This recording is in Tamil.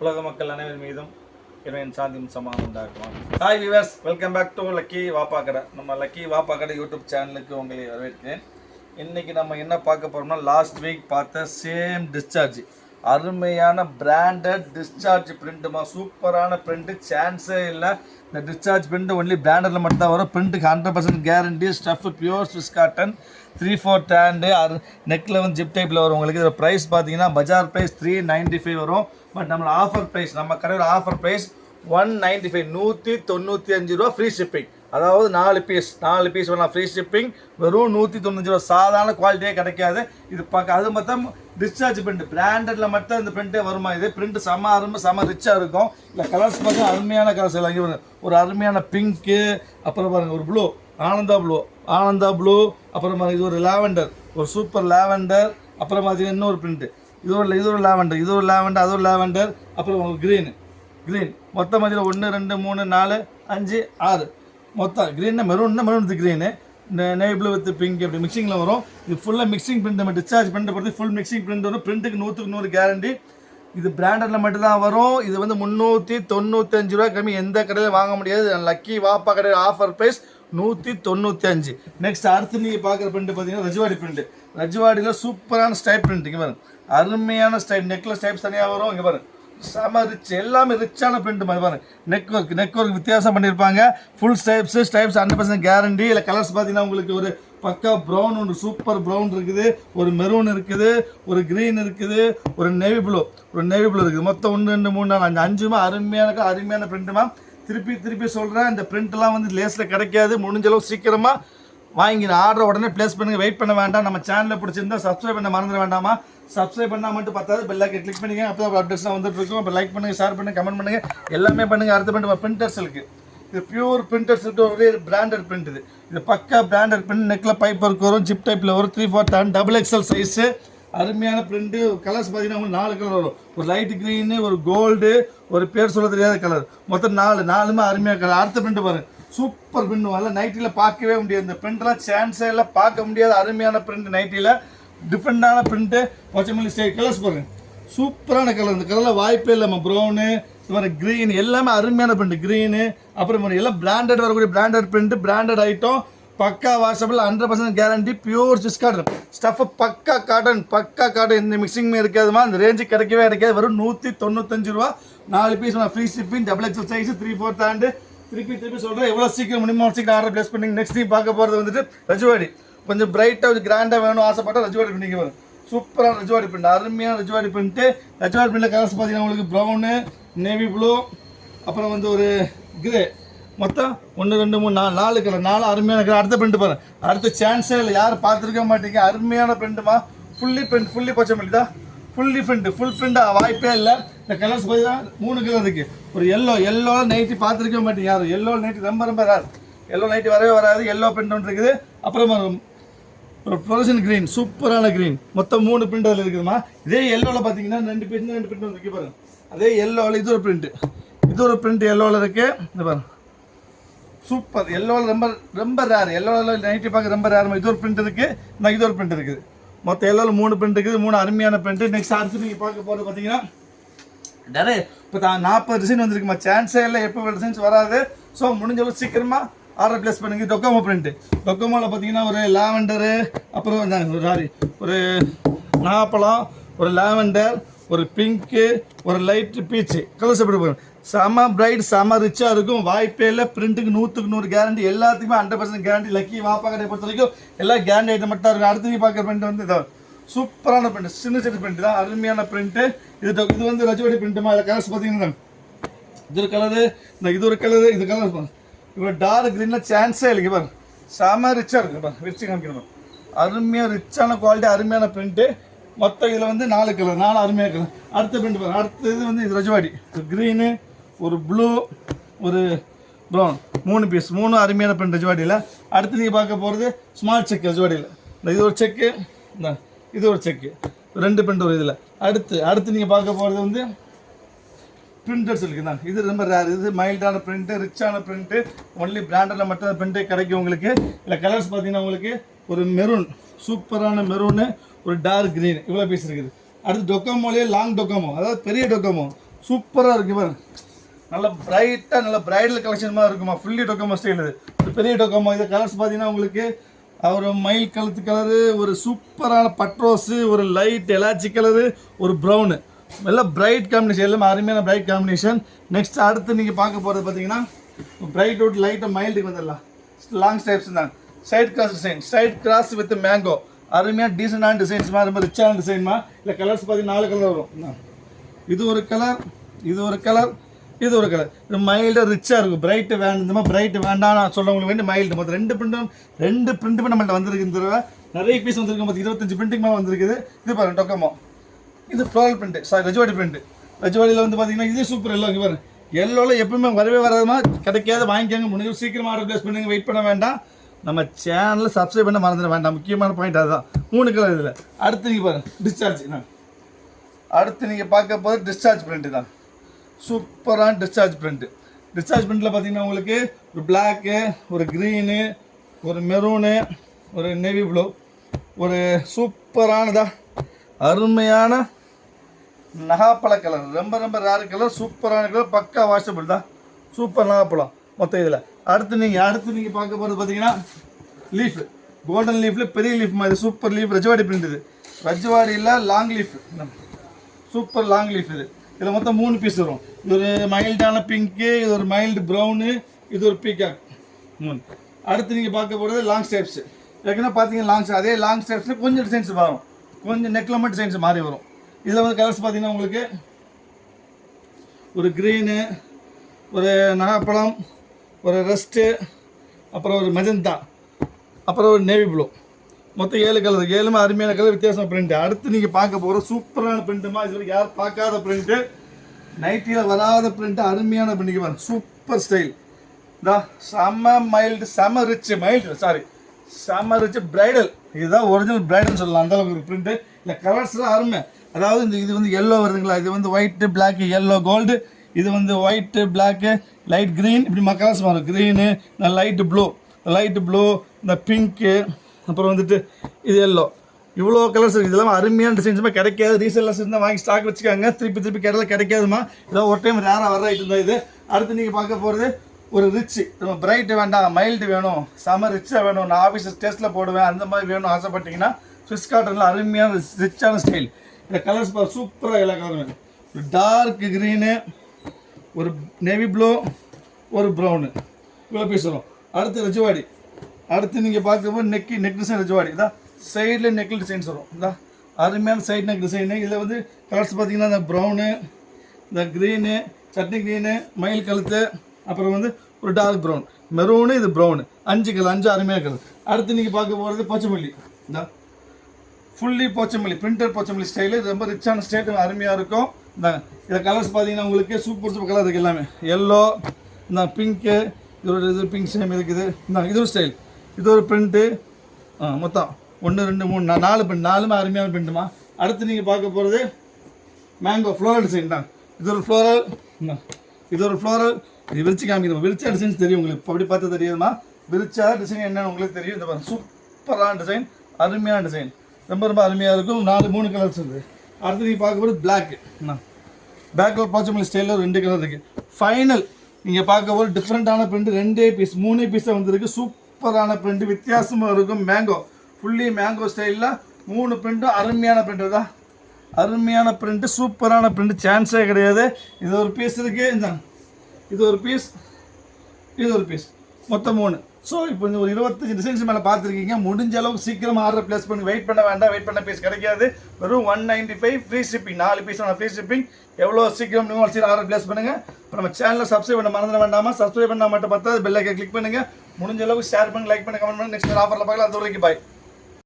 உலக மக்கள் அனைவர் மீதும் இறைவன் சாந்தியும் சமாதானம் உண்டாக்குவான். Hi viewers, welcome back to lucky Vappa Kadai. நம்ம லக்கி வாப்பா கடை யூடியூப் சேனலுக்கு உங்களை வரவேற்கிறேன். இன்றைக்கி நம்ம என்ன பார்க்க போகிறோம்னா, லாஸ்ட் வீக் பார்த்த சேம் டிஸ்சார்ஜ், அருமையான பிராண்டட் டிஸ்சார்ஜ் பிரிண்ட்டுமா. சூப்பரான பிரிண்ட்டு, சான்ஸே இல்லை. இந்த டிஸ்சார்ஜ் பிரிண்ட் ஒன்லி பிராண்டடில் மட்டும் தான் வரும். பிரிண்ட்டுக்கு 100% guarantee. Stuff pure Swiss cotton, 3/4 hand, நெக்கில் வந்து ஜிப் டைப்பில் வரும். உங்களுக்கு இதோட ப்ரைஸ் பார்த்தீங்கன்னா பஜார் ப்ரைஸ் 395 வரும். பட் நம்மளோட ஆஃபர் ப்ரைஸ், நம்ம கடையில் ஆஃபர் ப்ரைஸ் 195, 195 ரூபா ஃப்ரீ ஷிப்பிங். அதாவது 4 பீஸ் வரலாம் ஃப்ரீ ஷிப்பிங். வெறும் 195 ரூபா. சாதாரண குவாலிட்டியே கிடைக்காது. இது பார்க்க அது மட்டும் டிஸ்சார்ஜ் பிரிண்ட், பிராண்டடில் மட்டும் இந்த பிரிண்ட்டே வருமா. இது பிரிண்ட் செம ரிச்சாக இருக்கும். இல்லை கலர்ஸ் பார்த்தா அருமையான கலர்ஸ் எல்லாம். இங்கே ஒரு அருமையான பிங்க்கு, அப்புறம் பாருங்கள் ஒரு ப்ளூ, ஆனந்தா ப்ளூ, அப்புறம் இது ஒரு லாவெண்டர், ஒரு சூப்பர் லாவெண்டர். அப்புறம் பார்த்தீங்கன்னா இன்னொரு பிரிண்ட்டு, இது ஒரு லாவெண்டர், அது ஒரு லாவெண்டர். அப்புறம் ஒரு க்ரீன். மொத்தம் பார்த்தீங்கன்னா 1 2 3 4 5 6 மொத்தம் green, maroon with green, navy blue with pink, அப்படி மிக்சிங்கில் வரும். இது ஃபுல்லாக மிக்சிங் பிரிண்ட். நம்ம டிஸ்சார்ஜ் பிரிண்ட் பொறுத்து ஃபுல் மிக்சிங் பிரிண்ட் வரும். பிரிண்ட்டுக்கு 100க்கு 100 கேரண்டி. இது பிராண்டடில் மட்டும்தான் வரும். இது வந்து 395 ரூபா கம்மி எந்த கடையில் வாங்க முடியாது. லக்கி வாப்பா கடையில் ஆஃபர் ப்ரைஸ் 195. நெக்ஸ்ட் அடுத்து நீங்கள் பார்க்குற பிரிண்ட் பார்த்தீங்கன்னா ரஜ்வாடி பிரிண்ட். ரஜ்வாடியில் சூப்பரான ஸ்டைப் பிரிண்ட். இங்கே பாருங்க, அருமையான ஸ்டைப். நெக்கில் ஸ்டைப்ஸ் தனியாக வரும். இங்கே பாருங்க, செம ரிச், எல்லாமே ரிச்சான பிரிண்ட் மாதிரி பாருங்க. நெக் ஒர்க் வித்தியாசம் பண்ணியிருப்பாங்க. Full ஸ்டைப்ஸ் 100% guarantee. இல்லை கலர்ஸ் பார்த்தீங்கன்னா உங்களுக்கு ஒரு பக்கா ப்ரௌன், ஒரு சூப்பர் ப்ரௌன் இருக்குது, ஒரு மெரூன் இருக்குது, ஒரு க்ரீன் இருக்குது, ஒரு நேவி ப்ளூ இருக்குது. மொத்தம் 1 2 3 4 5 5மே அருமையான பிரிண்ட்டுமா. திருப்பி சொல்கிறேன், இந்த பிரிண்ட்லாம் வந்து லேஸில் கிடைக்காது. முடிஞ்சளவு சீக்கிரமாக வாங்கி ஆர்டர் உடனே ப்ளேஸ் பண்ணுங்கள். வெயிட் பண்ண வேண்டாம். நம்ம சேனலில் பிடிச்சிருந்தா சப்ஸ்கிரைப் பண்ண மறந்துட வேண்டாமா. சப்ஸ்கிரைப் பண்ணால் மட்டும் பார்த்தாது பெல் ஐக்கன் கிளிக் பண்ணிங்க. அப்போ தான் அப்டேட்ஸ்லாம் வந்துட்டு இருக்கும். அப்போ லைக் பண்ணுங்கள், ஷேர் பண்ணுங்கள், கமெண்ட் பண்ணுங்கள், எல்லாமே பண்ணுங்கள். அடுத்த பிரிண்ட் பிரிண்டர்ஸ் இருக்குது. இது பியூர் பிரிண்டர்ஸ் இருக்குது. ஒரே பிராண்டட் பிரிண்ட். இது பக்கா பிராண்டட் பிரிண்ட். நெக்கில் பைப் ஒர்க் வரும், ஜிப் டைப்பில் வரும், 3/4 ஹேண்ட், XXL சைஸு, அருமையான பிரிண்ட்டு. கலர்ஸ் பார்த்தீங்கன்னா உங்களுக்கு 4 கலர் வரும். ஒரு லைட் க்ரீனு, ஒரு கோல்டு, ஒரு பேர் சொல்ல தெரியாத கலர். மொத்தம் 4மே அருமையான கலர். அடுத்த பிரிண்ட் பாருங்கள், சூப்பர் பிரிண்ட். வரல நைட்டியில் பார்க்கவே முடியாது. இந்த பிரிண்ட்லாம் சான்ஸே இல்லை, பார்க்க முடியாது. அருமையான பிரிண்ட் நைட்டியில், டிஃப்ரெண்டான பிரிண்ட்டு. பச்சைமல்லி ஸ்டைல் கலர்ஸ் பாருங்கள், சூப்பரான கலர். இந்த கலரில் வாய்ப்பே இல்லை. நம்ம ப்ரௌனு, இது மாதிரி க்ரீன், எல்லாமே அருமையான பிரிண்ட். க்ரீனு, அப்புறம் எல்லாம் பிராண்டட் வரக்கூடிய பிராண்டட் பிரிண்ட்டு, பிராண்டட் ஐட்டம். பக்கா washable, 100% guarantee, pure Swiss cotton stuff. பக்கா காட்டன், இந்த மிக்சிங்குமே இருக்காதுமா. இந்த ரேஞ்சுக்கு கிடைக்காது. வெறும் 195 ரூபா. 4 piece free shipping, XXL size, 3/4 hand. திருப்பி சொல்கிறேன், எவ்வளோ சீக்கிரம் முடியுமோ சீக்கிரம் ஆர்டர் ப்ளேஸ் பண்ணிங்க. நெக்ஸ்ட் நீங்கள் பார்க்க போகிறது வந்துட்டு ரஜ்வாடி. கொஞ்சம் பிரைட்டாக, கொஞ்சம் கிராண்டாக வேணும் ஆசைப்பட்டால் ரஜ்வாடி பிரிண்ட் வரும். சூப்பரான ரஜ்வாடி பிரிண்ட், அருமையான ரஜ்வாடி பிரிண்ட்டு. ரஜ்வாடி பிரிண்ட்டில் கலர்ஸ் பார்த்தீங்கன்னா உங்களுக்கு ப்ரௌனு, நேவி ப்ளூ, அப்புறம் வந்து ஒரு கிரே. மொத்தம் 1 2 3 4 கலர், 4 அருமையான கலர். அடுத்த பிரிண்ட் பாருங்கள். அடுத்த சான்ஸே இல்லை, யாரும் பார்த்துருக்க மாட்டீங்க. அருமையான பிரிண்ட்டுமா. ஃபுல்லி பச்சைமல்லி தான். ஃபுல் பிரிண்ட்டாக வாய்ப்பே இல்லை. இந்த கலர்ஸ் பார்த்தீங்கன்னா 3 கலர் இருக்குது. ஒரு எல்லோவில் நைட்டி பார்த்துருக்க மாட்டீங்க யாரும். எல்லோவில் நைட்டி ரொம்ப ரேர். எல்லோ நைட்டி வரவே வராது. எல்லோ பிரிண்ட் ஒன்று இருக்குது. அப்புறமா ஒரு ஃப்ளோரசன் க்ரீன், சூப்பரான க்ரீன். மொத்தம் 3 பிரிண்ட் அதில் இருக்குதுமா. இதே எல்லோவில் பார்த்தீங்கன்னா 2 பிரிண்ட் இருக்குது பாருங்கள். அதே எல்லோவில் இது ஒரு பிரிண்ட் எல்லோவில் இருக்குது. இந்த பாருங்க, சூப்பர். எல்லோவில் ரொம்ப ரேர். எல்லோவில் நைட்டி பார்க்க ரொம்ப ரேர். இது ஒரு பிரிண்ட் இருக்குது, இது ஒரு பிரிண்ட் இருக்குது. மொத்தம் எல்லோவில் 3 பிரிண்ட் இருக்குது. 3 அருமையான பிரிண்ட்டு. நெக்ஸ்ட் அடுத்து நீங்கள் பார்க்க போகிறது பார்த்தீங்கன்னா நிறைய இப்போ 40 டிசைன் வந்துருக்குமா. சான்ஸே இல்லை, எப்போ டிசைன்ஸ் வராது. ஸோ முடிஞ்சளவு சீக்கிரமாக ஆர்டர் ப்ளேஸ் பண்ணுங்க. Docomo print. டொக்கோமோவில் பார்த்தீங்கன்னா ஒரு லாவெண்டரு, அப்புறம் ஒரு நாப்பழம், ஒரு லாவெண்டர், ஒரு பிங்க்கு, ஒரு லைட்டு பீச்சு கலர்ஸ் எப்படி போகும். செம பிரைட், செம ரிச்சாக இருக்கும். வாய்ப்பே இல்லை. பிரிண்ட்டுக்கு 100க்கு 100 கேரண்டி. எல்லாத்துக்குமே 100% கேரண்டி. லக்கி வாப்பா கடையை பொறுத்த வரைக்கும் எல்லாம் கேரண்டி ஐட்டம் மட்டும் இருக்கும். அடுத்து நீங்கள் பார்க்குற பிரிண்ட் வந்து இதான் சூப்பரான பிரிண்ட், சின்ன பிரிண்ட் தான், அருமையான பிரிண்ட்டு. இது வந்து ரஜ்வாடி பிரிண்ட்டுமா. அதில் கலர்ஸ் பார்த்தீங்கன்னா இது ஒரு கலரு, இது ஒரு கலரு, இது கலர். இப்போ டார்க் க்ரீனில் சான்ஸே இல்லைங்க பாருங்க. செம ரிச்சாக இருக்குது பாருங்க. ரிச்சு காமிக்கணும். அருமையாக ரிச்சான குவாலிட்டி, அருமையான பிரிண்ட்டு. மொத்தம் இதில் வந்து 4 கலர், 4 அருமையாக கலர். அடுத்த பிரிண்ட் பாருங்க. அடுத்தது வந்து இது ரஜ்வாடி, க்ரீனு, ஒரு ப்ளூ, ஒரு ப்ரௌன், 3 பீஸ், 3 அருமையான பிரிண்ட் ரஜ்வாடியில். அடுத்து நீங்கள் பார்க்க போகிறது ஸ்மால் செக் ரஜ்வாடியில். இது ஒரு செக்கு, இது ஒரு செக்கு, 2 பிரிண்ட் ஒரு இதில். அடுத்து நீங்கள் பார்க்க போகிறது வந்து பிரிண்டர்ஸ் இருக்குதா. இது ரொம்ப ரேர். இது மைல்டான பிரிண்ட்டு, ரிச்சான பிரிண்ட்டு. ஒன்லி பிராண்டில் மட்டும் பிரிண்ட்டே கிடைக்கும் உங்களுக்கு. இல்லை கலர்ஸ் பார்த்தீங்கன்னா உங்களுக்கு ஒரு மெரூன், சூப்பரான மெரூனு, ஒரு டார்க் க்ரீன், இவ்வளோ பீஸ் இருக்குது. அடுத்து டொக்கோமோலேயே லாங் டொக்கோமோ, அதாவது பெரிய டொக்கோமோ, சூப்பராக இருக்குது பாருங்க. நல்ல பிரைட்டாக நல்ல பிரைடல் கலெக்ஷன் மாதிரி இருக்குமா. Fully Docomo style. இது பெரிய டொக்கோமோ. இது கலர்ஸ் பார்த்தீங்கன்னா உங்களுக்கு ஒரு மயில் கழுத்து கலரு, ஒரு சூப்பரான பட்ரோஸு, ஒரு லைட் எலாச்சி கலரு, ஒரு ப்ரௌனு, எல்லாம் பிரைட் காம்பினேஷன். எல்லாமே அருமையான பிரைட் காம்பினேஷன். நெக்ஸ்ட் அடுத்து நீங்கள் பார்க்க போகிறது பார்த்தீங்கன்னா பிரைட் அவுட் லைட்டாக மைல்டுக்கு வந்துடலாம். லாங் ஸ்டைப்ஸ் தான். Side cross design, side cross with mango. அருமையாக டீசெண்டான டிசைன்ஸ்மா, ரொம்ப ரிச்சான டிசைன்மா. இல்லை கலர்ஸ் பார்த்தீங்கன்னா 4 கலர் வரும். இது ஒரு கலர், இது ஒரு கலர், இது ஒரு கலர். இது மைல்டாக ரிச்சாக இருக்கும். பிரைட்டு வேணும், இந்த மாதிரி பிரைட்டு வேண்டாம் நான் சொல்கிறவங்களுக்கு வேண்டி மைல்டு. மொத்தம் 2 பிரிண்ட்டுமே நம்மள்ட்ட வந்திருக்கு. இந்த தடவை நிறைய பீஸ் வந்திருக்கு. மொத்தம் 25 பிரிண்டிங் மேலே வந்திருக்குது. இது பாருங்க டொக்கோமோ. இது ஃப்ளோரல் பிரிண்ட், சாரி ரஜவாடி பிரிண்ட். ரஜவாடியில் வந்து பார்த்தீங்கன்னா இது சூப்பர் எல்லோ. இங்கே பாருங்க, எல்லோவில் எப்பவுமே வரவே வராதமா கிடைக்காத வாங்கிக்கோங்க. முடிஞ்சு சீக்கிரமாக ஆர்டர் ப்ளேஸ் பண்ணுங்க. வெயிட் பண்ண வேண்டாம். நம்ம சேனலில் சப்ஸ்கிரைப் பண்ண மறந்துட வேண்டாம். முக்கியமான பாயிண்ட் அதுதான். 3 கலர் இதில். அடுத்து நீங்கள் பாருங்கள் டிஸ்சார்ஜ். அடுத்து நீங்கள் பார்க்க போது டிஸ்சார்ஜ் பிரிண்ட்டு தான். சூப்பரான டிஸ்சார்ஜ் பிரிண்ட்டு. டிஸ்சார்ஜ் பிரிண்ட்டில் பார்த்தீங்கன்னா உங்களுக்கு ஒரு பிளாக்கு, ஒரு க்ரீனு, ஒரு மெரூனு, ஒரு நேவி ப்ளூ, ஒரு சூப்பரானதா அருமையான நகாப்பழ கலர். ரொம்ப ரொம்ப ரேர் கலர், சூப்பரான கலர், பக்கா வாஷபிள் தான். சூப்பர் நகாப்பழம் மொத்தம் இதில். அடுத்து நீங்கள் பார்க்க போகிறது பார்த்தீங்கன்னா லீஃப். கோல்டன் லீஃபில் பெரிய லீஃப் மாதிரி சூப்பர் லீஃப். ரஜவாடி பிரிண்ட். இது ரஜவாடியில் long leaf, super long leaf. இதில் மொத்தம் 3 பீஸ் வரும். இது ஒரு மைல்டான பிங்க்கு, இது ஒரு மைல்டு ப்ரௌனு, இது ஒரு பீகாக். 3. அடுத்து நீங்கள் பார்க்க போகிறது லாங் ஸ்டெப்ஸ். ஏற்கனவே பார்த்தீங்கன்னா லாங் ஸ்டெப், அதே லாங் ஸ்டெப்ஸில் கொஞ்சம் டிசைன்ஸ் வரும். கொஞ்சம் நெக்கில் மட்டும் டிசைன்ஸ் மாறி வரும். இதில் வந்து கலர்ஸ் பார்த்தீங்கன்னா உங்களுக்கு ஒரு க்ரீனு, ஒரு நகாப்பழம், ஒரு ரெஸ்ட்டு, அப்புறம் ஒரு மெஜந்தா, அப்புறம் ஒரு நேவி ப்ளூ. மொத்தம் 7 கலர். 7மே அருமையான கலர், வித்தியாசம் பிரிண்ட். அடுத்து நீங்கள் பார்க்க போகிற சூப்பரான பிரிண்ட்டுமா. இது வரைக்கும் யாரும் பார்க்காத பிரிண்ட்டு, நைட்டியில் வராத பிரிண்ட்டு, அருமையான பிரிண்ட்டுக்கு பாருங்க. சூப்பர் ஸ்டைல் தான். செம்ம மைல்டு, செம்ம ரிச், செம்ம ரிச் பிரைடல். இதுதான் ஒரிஜினல் பிரைடல்னு சொல்லலாம். அந்தளவுக்கு ஒரு பிரிண்ட்டு. இல்லை கலர்ஸ்லாம் அருமை. அதாவது இது வந்து எல்லோ வருதுங்களா, இது வந்து ஒயிட்டு, பிளாக்கு, எல்லோ, கோல்டு. இது வந்து ஒயிட்டு, பிளாக்கு, லைட் க்ரீன், இப்படி கலர்ஸ் வரும். க்ரீனு, லைட்டு ப்ளூ, இந்த பிங்க்கு, அப்புறம் வந்துட்டு இது எல்லோ. இவ்வளோ கலர்ஸ் இருக்குது. இதெல்லாம் அருமையான டிசைன்ஸுமே கிடைக்காது. ரீசெல்லர்ஸ் இருந்தால் வாங்கி ஸ்டாக் வச்சுக்காங்க. திருப்பி கடையில் கிடைக்காதுமா. இதெல்லாம் ஒரு டைம் ரேராக வர ஐட்டம் தான் இது. அடுத்து நீங்கள் பார்க்க போகிறது ஒரு ரிச்சு. நம்ம பிரைட்டு வேண்டாம், மைல்டு வேணும், செம ரிச்சாக வேணும், நான் ஆஃபீஸ் டேஸ்ட்டில் போடுவேன், அந்த மாதிரி வேணும் ஆசைப்பட்டீங்கன்னா ஸ்விஸ் காட்டனில் அருமையான ரிச்சான ஸ்டைல். இந்த கலர்ஸ் சூப்பராக எல்லா கலரும் வேணும். ஒரு டார்க் க்ரீனு, ஒரு நேவி ப்ளூ, ஒரு ப்ரௌனு, இவ்வளோ பீஸ் வரும். அடுத்து ரஜவாடி. அடுத்து நீங்கள் பார்க்கும்போது நெக் டிசைன் ரஜவாடி. இதான் சைடில் நெக்கில் டிசைன்ஸ் வரும். இதான் அருமையான சைட் நெக் டிசைனு. இதில் வந்து கலர்ஸ் பார்த்தீங்கன்னா இந்த ப்ரௌனு, இந்த க்ரீனு, சட்னி க்ரீனு, மயில் கழுத்து, அப்புறம் வந்து ஒரு டார்க் ப்ரௌன், மெரூனு, இது ப்ரௌனு. 5 கலர், 5 அருமையாக கலர். அடுத்து நீங்கள் பார்க்க போகிறது போச்சமல்லி. இந்த fully Pochampally, printer Pochampally style. ரொம்ப ரிச்சான ஸ்டைல், அருமையாக இருக்கும். இந்தாங்க இதில் கலர்ஸ் பார்த்தீங்கன்னா உங்களுக்கு சூப்பர் கலர் இருக்குது எல்லாமே. எல்லோ, இந்த பிங்க்கு, இது பிங்க் சேம் இருக்குது. இந்த இது ஒரு ஸ்டைல், இது ஒரு பிரிண்ட்டு. மொத்தம் 1 2 3 4 பிரிண்ட். 4மே அருமையான பிரிண்ட்டுமா. அடுத்து நீங்கள் பார்க்க போகிறது மேங்கோ ஃப்ளோரல் டிசைன் தான். இது ஒரு ஃப்ளோரல், இது விரிச்சு காமிக்கிறோம். விரிச்சா டிசைன்ஸ் தெரியும் உங்களுக்கு. அப்படி பார்த்து தெரியுதுமா. விரிச்சா டிசைன் என்னன்னு உங்களுக்கு தெரியும். இந்த பாருங்க சூப்பரான டிசைன், அருமையான டிசைன், ரொம்ப அருமையாக இருக்கும். 3 கலர்ஸ் இருக்குது. அடுத்து நீங்கள் பார்க்க போகிறது பிளாக்கு. பேக்கில் போச்சமல்லி ஸ்டைலில் 2 கலர் இருக்குது. ஃபைனல் நீங்கள் பார்க்க போது டிஃப்ரெண்ட்டான பிரிண்ட். 2 பீஸ் 3 பீஸாக வந்துருக்கு. சூப்பரான பிரிண்ட், வித்தியாசமாக இருக்கும். மேங்கோ, ஃபுல்லி மேங்கோ ஸ்டைலில் 3 பிரிண்ட்டும் அருமையான பிரிண்ட்டு தான். அருமையான பிரிண்ட்டு, சூப்பரான பிரிண்ட்டு, சான்ஸே கிடையாது. இது ஒரு பீஸ் இருக்குது. இந்த இது ஒரு பீஸ், மொத்தம் 3. ஸோ இப்போ இந்த ஒரு 25 டிசைன்ஸ் மேலே பார்த்துருக்கீங்க. முடிஞ்ச அளவுக்கு சீக்கிரமாக ஆர்டர் ப்ளேஸ் பண்ணி வெயிட் பண்ண வேண்டாம். வெயிட் பண்ண பீஸ் கிடைக்காது. வெறும் 195 free shipping. 4 piece free shipping. எவ்வளோ சீக்கிரம் நீங்கள் ஆர்டர் ப்ளேஸ் பண்ணுங்கள். இப்போ நம்ம சேனலில் சப்ஸ்கிரைப் பண்ண மறந்துட வேண்டாமா. சப்ஸ்கிரைப் பண்ணால் மட்டும் பார்த்தா பெல் ஐக்கன் கிளிக் பண்ணுங்கள். முடிஞ்ச அளவுக்கு ஷேர் பண்ணி, லைக் பண்ணி, கமெண்ட் பண்ணி. நெக்ஸ்ட் ஆஃபரில் பார்க்கலாம். அது வரைக்கும் பாய்.